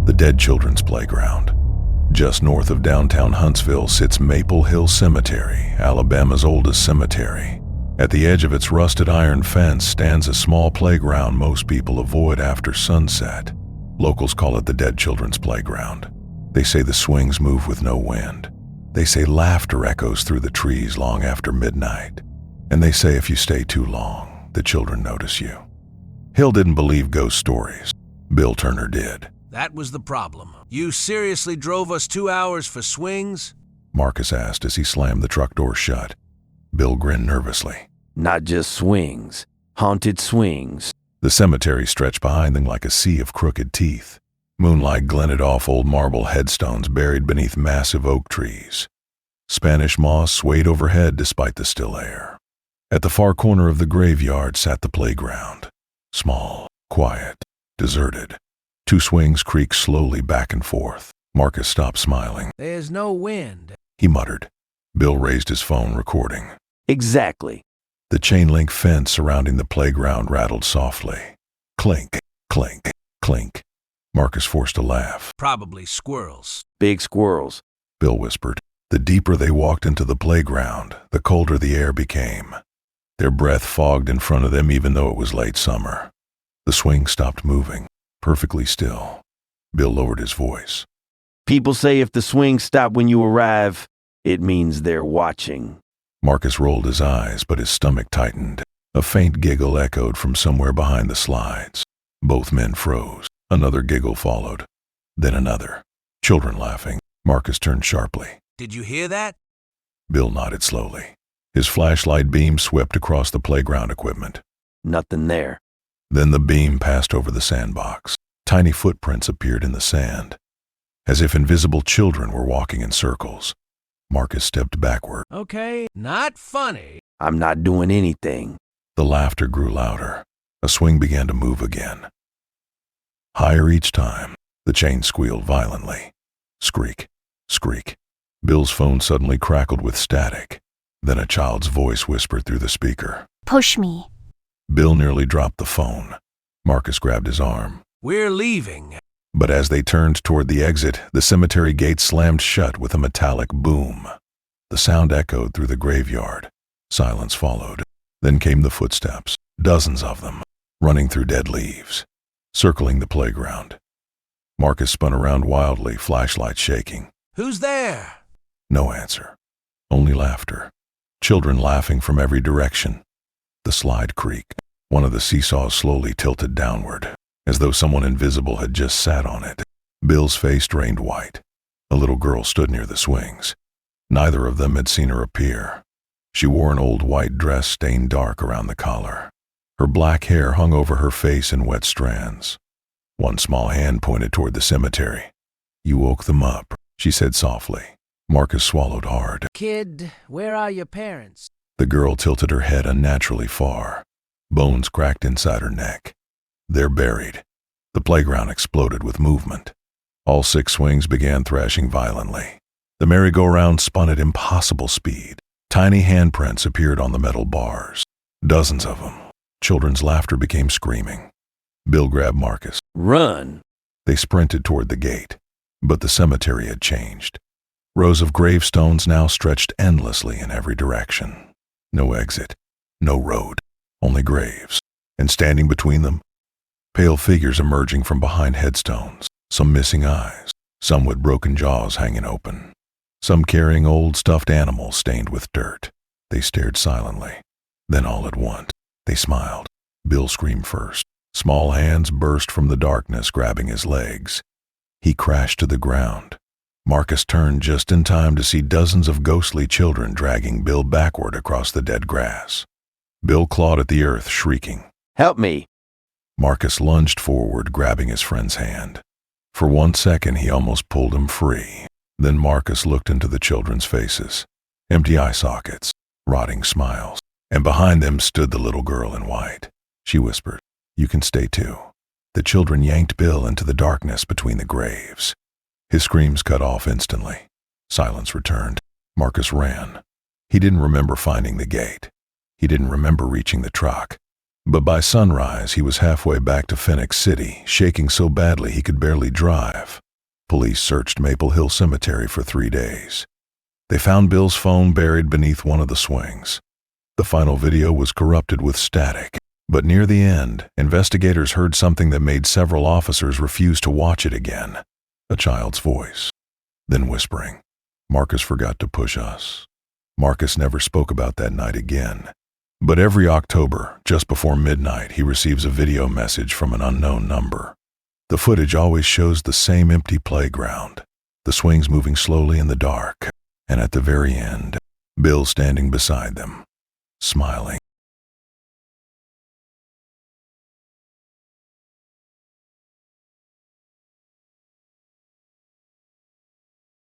The Dead Children's Playground. Just north of downtown Huntsville sits Maple Hill Cemetery, Alabama's oldest cemetery. At the edge of its rusted iron fence stands a small playground most people avoid after sunset. Locals call it the Dead Children's Playground. They say the swings move with no wind. They say laughter echoes through the trees long after midnight. And they say if you stay too long, the children notice you. Hill didn't believe ghost stories. Bill Turner did. That was the problem. You seriously drove us 2 hours for swings? Marcus asked as he slammed the truck door shut. Bill grinned nervously. Not just swings. Haunted swings. The cemetery stretched behind them like a sea of crooked teeth. Moonlight glinted off old marble headstones buried beneath massive oak trees. Spanish moss swayed overhead despite the still air. At the far corner of the graveyard sat the playground. Small, quiet, deserted. 2 swings creaked slowly back and forth. Marcus stopped smiling. There's no wind, he muttered. Bill raised his phone, recording. Exactly. The chain-link fence surrounding the playground rattled softly. Clink, clink, clink. Marcus forced a laugh. Probably squirrels. Big squirrels, Bill whispered. The deeper they walked into the playground, the colder the air became. Their breath fogged in front of them even though it was late summer. The swing stopped moving, perfectly still. Bill lowered his voice. People say if the swings stop when you arrive, it means they're watching. Marcus rolled his eyes, but his stomach tightened. A faint giggle echoed from somewhere behind the slides. Both men froze. Another giggle followed. Then another. Children laughing. Marcus turned sharply. Did you hear that? Bill nodded slowly. His flashlight beam swept across the playground equipment. Nothing there. Then the beam passed over the sandbox. Tiny footprints appeared in the sand, as if invisible children were walking in circles. Marcus stepped backward. Okay, not funny. I'm not doing anything. The laughter grew louder. A swing began to move again. Higher each time, the chain squealed violently. Screak, screak. Bill's phone suddenly crackled with static. Then a child's voice whispered through the speaker. Push me. Bill nearly dropped the phone. Marcus grabbed his arm. We're leaving. But as they turned toward the exit, the cemetery gate slammed shut with a metallic boom. The sound echoed through the graveyard. Silence followed. Then came the footsteps, dozens of them, running through dead leaves, circling the playground. Marcus spun around wildly, flashlight shaking. Who's there? No answer. Only laughter. Children laughing from every direction. The slide creaked. One of the seesaws slowly tilted downward, as though someone invisible had just sat on it. Bill's face drained white. A little girl stood near the swings. Neither of them had seen her appear. She wore an old white dress stained dark around the collar. Her black hair hung over her face in wet strands. One small hand pointed toward the cemetery. You woke them up, she said softly. Marcus swallowed hard. Kid, where are your parents? The girl tilted her head unnaturally far. Bones cracked inside her neck. They're buried. The playground exploded with movement. All 6 swings began thrashing violently. The merry-go-round spun at impossible speed. Tiny handprints appeared on the metal bars. Dozens of them. Children's laughter became screaming. Bill grabbed Marcus. Run! They sprinted toward the gate. But the cemetery had changed. Rows of gravestones now stretched endlessly in every direction. No exit. No road. Only graves. And standing between them, pale figures emerging from behind headstones. Some missing eyes. Some with broken jaws hanging open. Some carrying old stuffed animals stained with dirt. They stared silently. Then all at once, they smiled. Bill screamed first. Small hands burst from the darkness, grabbing his legs. He crashed to the ground. Marcus turned just in time to see dozens of ghostly children dragging Bill backward across the dead grass. Bill clawed at the earth, shrieking. Help me! Marcus lunged forward, grabbing his friend's hand. For 1 second, he almost pulled him free. Then Marcus looked into the children's faces. Empty eye sockets, rotting smiles. And behind them stood the little girl in white. She whispered, "You can stay too." The children yanked Bill into the darkness between the graves. His screams cut off instantly. Silence returned. Marcus ran. He didn't remember finding the gate. He didn't remember reaching the truck. But by sunrise, he was halfway back to Phoenix City, shaking so badly he could barely drive. Police searched Maple Hill Cemetery for 3 days. They found Bill's phone buried beneath one of the swings. The final video was corrupted with static, but near the end, investigators heard something that made several officers refuse to watch it again. A child's voice. Then whispering, "Marcus forgot to push us." Marcus never spoke about that night again. But every October, just before midnight, he receives a video message from an unknown number. The footage always shows the same empty playground, the swings moving slowly in the dark, and at the very end, Bill standing beside them, smiling.